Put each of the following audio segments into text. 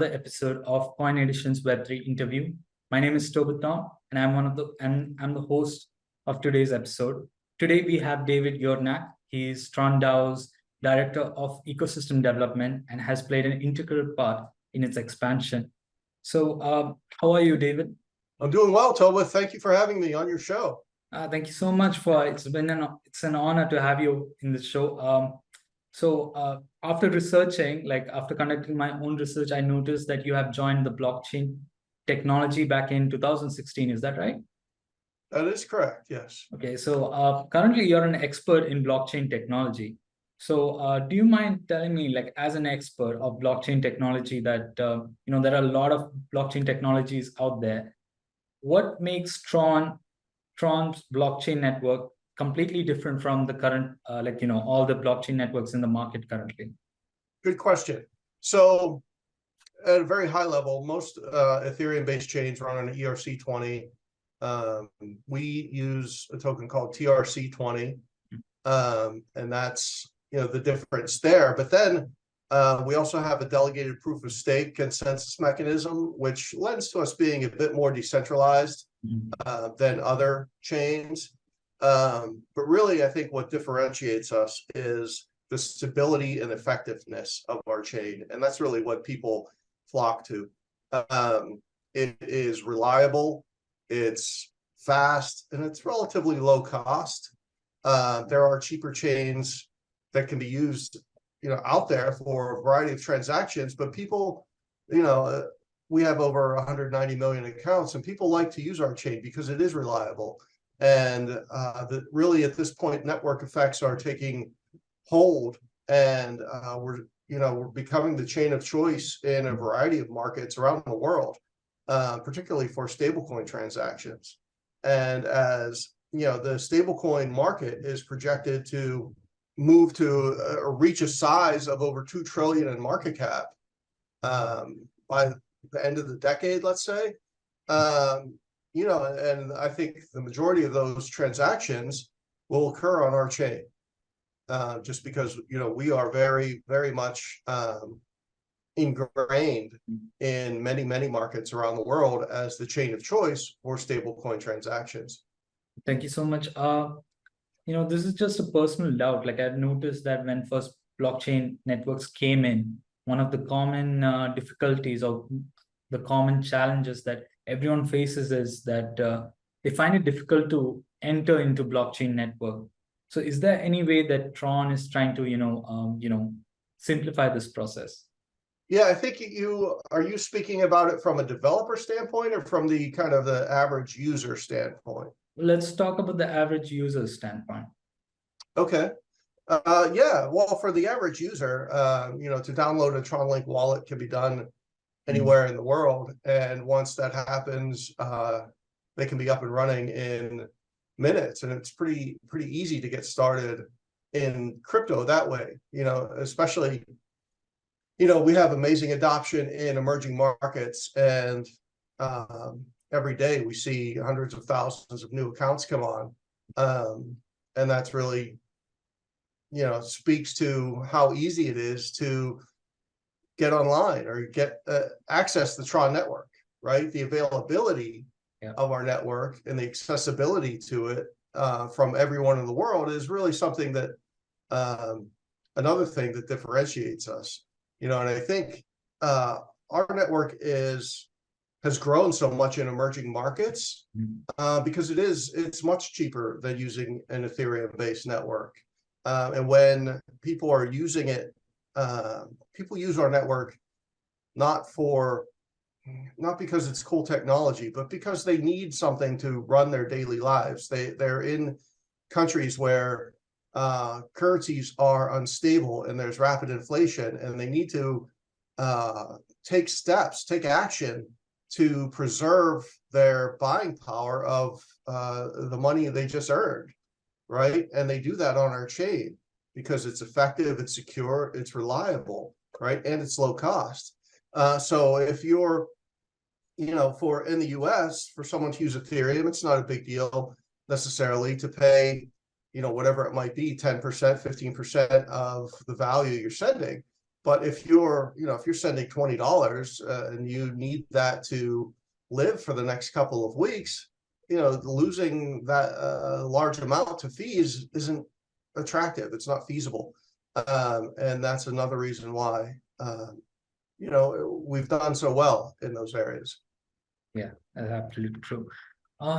another episode of Coin Edition's Web3 interview. My name is Tobit Tom, and I'm the host of today's episode. Today we have David Uhryniak. He's TRON DAO's Director of Ecosystem Development and has played an integral part in its expansion. So, how are you, David? I'm doing well, Tobit. Thank you for having me on your show. Thank you so much it's an honor to have you in the show. After researching, after conducting my own research, I noticed that you have joined the blockchain technology back in 2016. Is that right? That is correct, yes. Okay, so currently you're an expert in blockchain technology. So do you mind telling me, as an expert of blockchain technology, that there are a lot of blockchain technologies out there. What makes TRON's blockchain network completely different from the current, all the blockchain networks in the market currently? Good question. So at a very high level, most Ethereum-based chains run on an ERC20. We use a token called TRC20, and that's the difference there. But then we also have a delegated proof of stake consensus mechanism, which lends to us being a bit more decentralized than other chains. But really, I think what differentiates us is the stability and effectiveness of our chain. And that's really what people flock to. It is reliable, it's fast, and it's relatively low cost. There are cheaper chains that can be used out there for a variety of transactions, but people, we have over 190 million accounts, and people like to use our chain because it is reliable. And really, at this point, network effects are taking hold, and we're becoming the chain of choice in a variety of markets around the world, particularly for stablecoin transactions. And as the stablecoin market is projected to move to reach a size of over 2 trillion in market cap by the end of the decade, let's say. And I think the majority of those transactions will occur on our chain, just because we are very, very much ingrained in many markets around the world as the chain of choice for stablecoin transactions. Thank you so much. This is just a personal doubt. I've noticed that when first blockchain networks came in, one of the common difficulties or the common challenges that everyone faces is that they find it difficult to enter into blockchain network. So is there any way that TRON is trying to, simplify this process? Yeah, I think are you speaking about it from a developer standpoint or from the kind of the average user standpoint? Let's talk about the average user standpoint. Okay. Yeah, well, for the average user, to download a TRON Link wallet can be done anywhere in the world. And once that happens, they can be up and running in minutes. And it's pretty easy to get started in crypto that way, especially, we have amazing adoption in emerging markets, and every day we see hundreds of thousands of new accounts come on. And that's really, speaks to how easy it is to get online or get access the TRON network, right? The availability of our network and the accessibility to it from everyone in the world is really something that, another thing that differentiates us, and I think our network has grown so much in emerging markets because it's much cheaper than using an Ethereum-based network. And when people are using it, people use our network not because it's cool technology, but because they need something to run their daily lives. They're in countries where currencies are unstable and there's rapid inflation, and they need to take action to preserve their buying power of the money they just earned, right? And they do that on our chain because it's effective, it's secure, it's reliable, right? And it's low cost. So if you're, in the US, for someone to use Ethereum, it's not a big deal necessarily to pay, whatever it might be, 10%, 15% of the value you're sending. But if you're, if you're sending $20 and you need that to live for the next couple of weeks, losing that large amount to fees isn't attractive. It's not feasible. And that's another reason why, we've done so well in those areas. Yeah, that's absolutely true.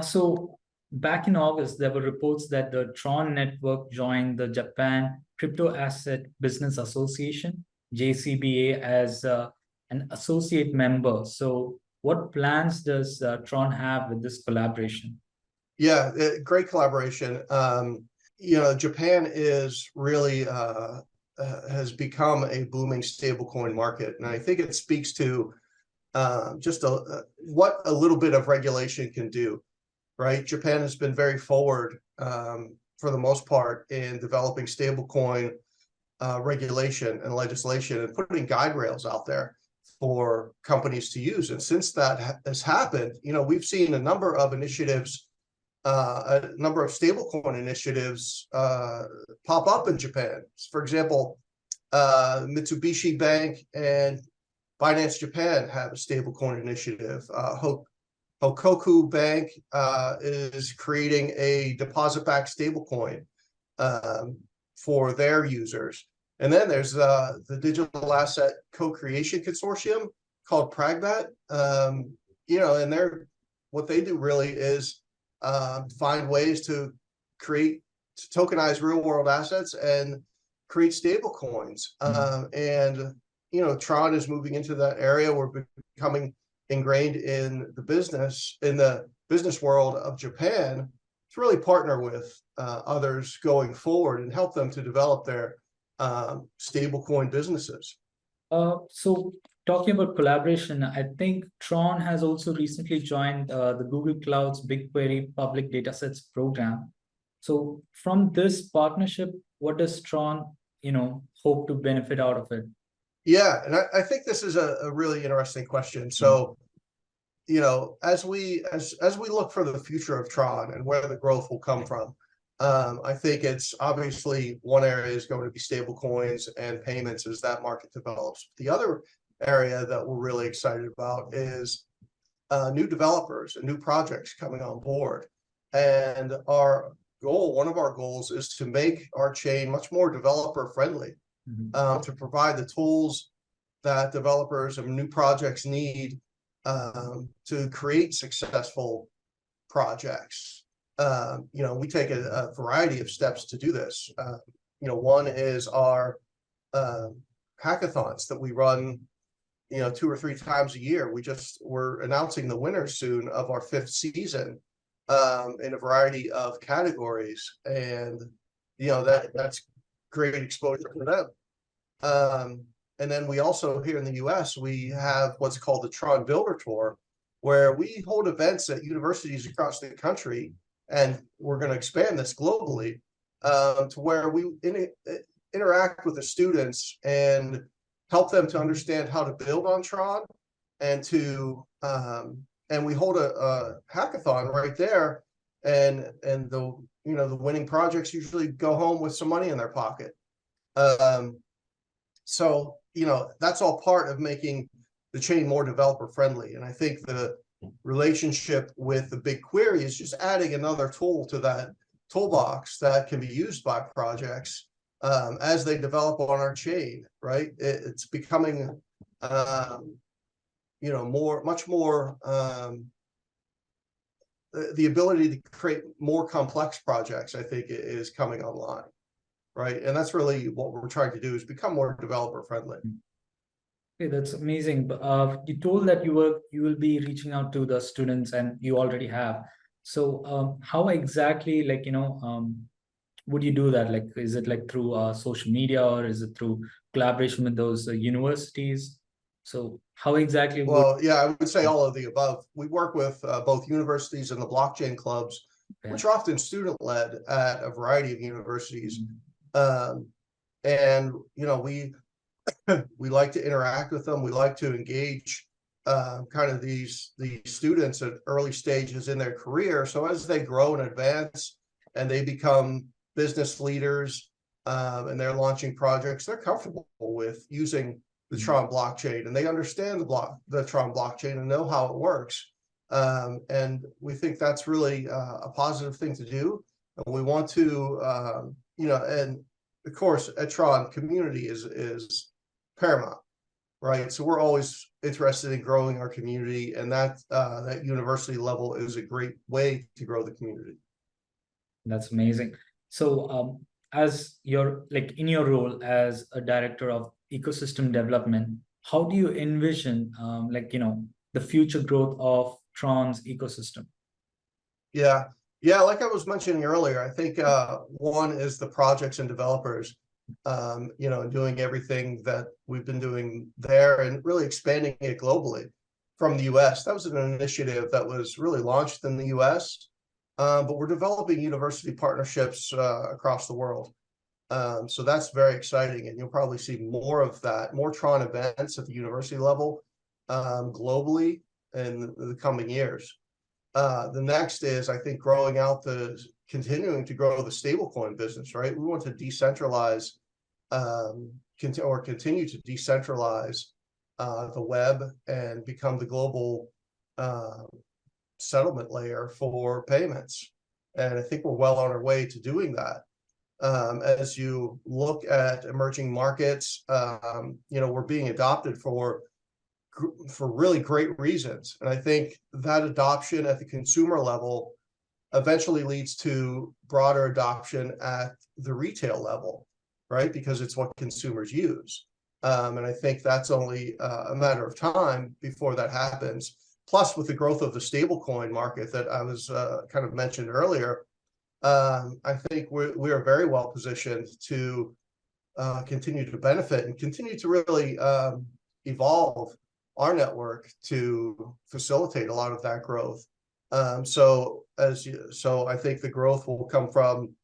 So back in August, there were reports that the TRON Network joined the Japan Cryptoasset Business Association, JCBA, as an associate member. So what plans does TRON have with this collaboration? Yeah, great collaboration. Japan is really has become a booming stablecoin market, and I think it speaks to just what a little bit of regulation can do. Right, Japan has been very forward for the most part in developing stablecoin regulation and legislation and putting guide rails out there for companies to use. And since that has happened, we've seen a number of initiatives, a number of stablecoin initiatives pop up in Japan. For example, Mitsubishi Bank and Binance Japan have a stablecoin initiative. Hokoku Bank is creating a deposit-backed stablecoin for their users. And then there's the Digital Asset Co-Creation Consortium called Pragmat. And what they do really is find ways to tokenize real-world assets and create stable coins. And TRON is moving into that area. We're becoming ingrained in the business world of Japan to really partner with others going forward and help them to develop their stablecoin businesses. So talking about collaboration, I think TRON has also recently joined the Google Cloud's BigQuery public datasets program. So from this partnership, what does TRON, hope to benefit out of it? Yeah, and I think this is a really interesting question. So, as we look for the future of TRON and where the growth will come from, I think it's obviously one area is going to be stable coins and payments as that market develops. The other area that we're really excited about is new developers and new projects coming on board. And one of our goals is to make our chain much more developer friendly. To provide the tools that developers and new projects need to create successful projects. We take a variety of steps to do this. One is our hackathons that we run, 2 or 3 times a year. We're announcing the winners soon of our 5th season in a variety of categories, and that's great exposure for them. And then we also, here in the US, we have what's called the TRON Builder Tour, where we hold events at universities across the country, and we're going to expand this globally to where we interact with the students and help them to understand how to build on TRON, and we hold a hackathon right there, and the winning projects usually go home with some money in their pocket. So that's all part of making the chain more developer friendly. And I think the relationship with the BigQuery is just adding another tool to that toolbox that can be used by projects as they develop on our chain, right? It's becoming much more the ability to create more complex projects, I think, is coming online. Right, and that's really what we're trying to do, is become more developer friendly. Okay, that's amazing. But you told that you will be reaching out to the students, and you already have. So how exactly, would you do that? Like, is it like through social media, or is it through collaboration with those universities? So how exactly? Well, yeah, I would say all of the above. We work with both universities and the blockchain clubs, which are often student led at a variety of universities. And we like to interact with them. We like to engage kind of these students at early stages in their career. So as they grow and advance and they become business leaders and they're launching projects. They're comfortable with using the TRON blockchain, and they understand the TRON blockchain and know how it works. And we think that's really a positive thing to do. And we want to, and of course, at TRON, community is paramount, right? So we're always interested in growing our community, and that university level is a great way to grow the community. That's amazing. So, as in your role as a director of ecosystem development, how do you envision, the future growth of TRON's ecosystem? Yeah, like I was mentioning earlier, I think one is the projects and developers, doing everything that we've been doing there and really expanding it globally from the US. That was an initiative that was really launched in the US, but we're developing university partnerships across the world. So that's very exciting, and you'll probably see more of that, more TRON events at the university level globally in the coming years. The next is, I think, continuing to grow the stablecoin business, right? We want to decentralize continue to decentralize the web and become the global settlement layer for payments. And I think we're well on our way to doing that. As you look at emerging markets, we're being adopted for really great reasons. And I think that adoption at the consumer level eventually leads to broader adoption at the retail level, right? Because it's what consumers use. And I think that's only a matter of time before that happens. Plus, with the growth of the stablecoin market that I was kind of mentioned earlier, I think we are very well positioned to continue to benefit and continue to really evolve our network to facilitate a lot of that growth. So I think the growth will come from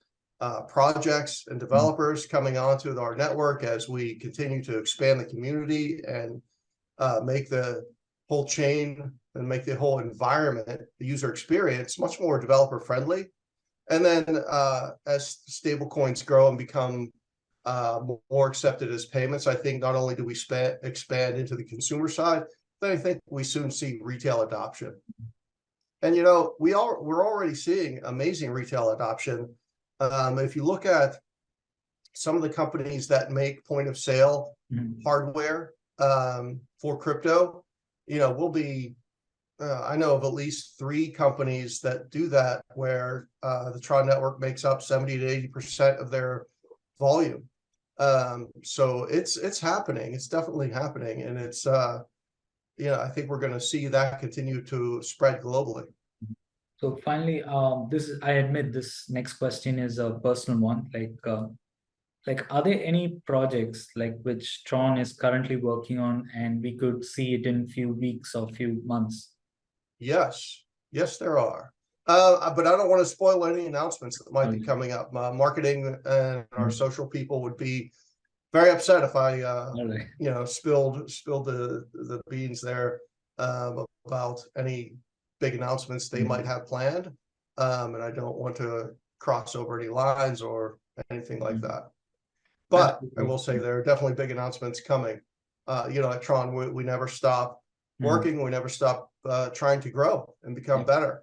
projects and developers coming onto our network as we continue to expand the community and make the whole chain and make the whole environment, the user experience, much more developer friendly. And then as stablecoins grow and become more accepted as payments, I think not only do we expand into the consumer side, but I think we soon see retail adoption. And we're already seeing amazing retail adoption. If you look at some of the companies that make point of sale hardware for crypto, we'll be I know of at least 3 companies that do that, where the TRON network makes up 70 to 80% of their volume. So it's happening. It's definitely happening, and it's I think we're going to see that continue to spread globally. So finally, I admit this next question is a personal one. Are there any projects which TRON is currently working on, and we could see it in few weeks or few months? Yes, there are. But I don't want to spoil any announcements that might be coming up. Marketing and our social people would be very upset if I, spilled the beans there about any big announcements they might have planned. And I don't want to cross over any lines or anything like that. But I will say there are definitely big announcements coming. At TRON, we never stop working. We never stop trying to grow and become better.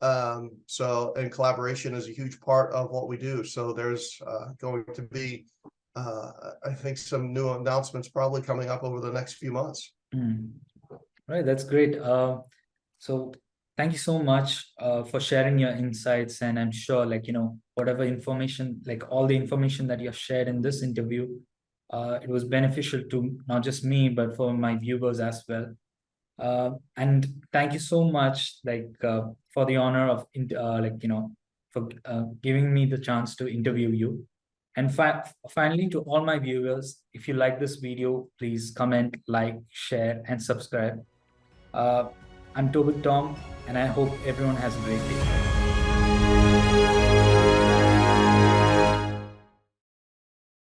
And collaboration is a huge part of what we do. So there's going to be, I think, some new announcements probably coming up over the next few months. Right, that's great. So thank you so much for sharing your insights. And I'm sure, whatever information, all the information that you have shared in this interview, it was beneficial to not just me, but for my viewers as well. And thank you so much, for the honor of, for giving me the chance to interview you. And finally, to all my viewers, if you like this video, please comment, share, and subscribe. I'm Tobit Tom, and I hope everyone has a great day.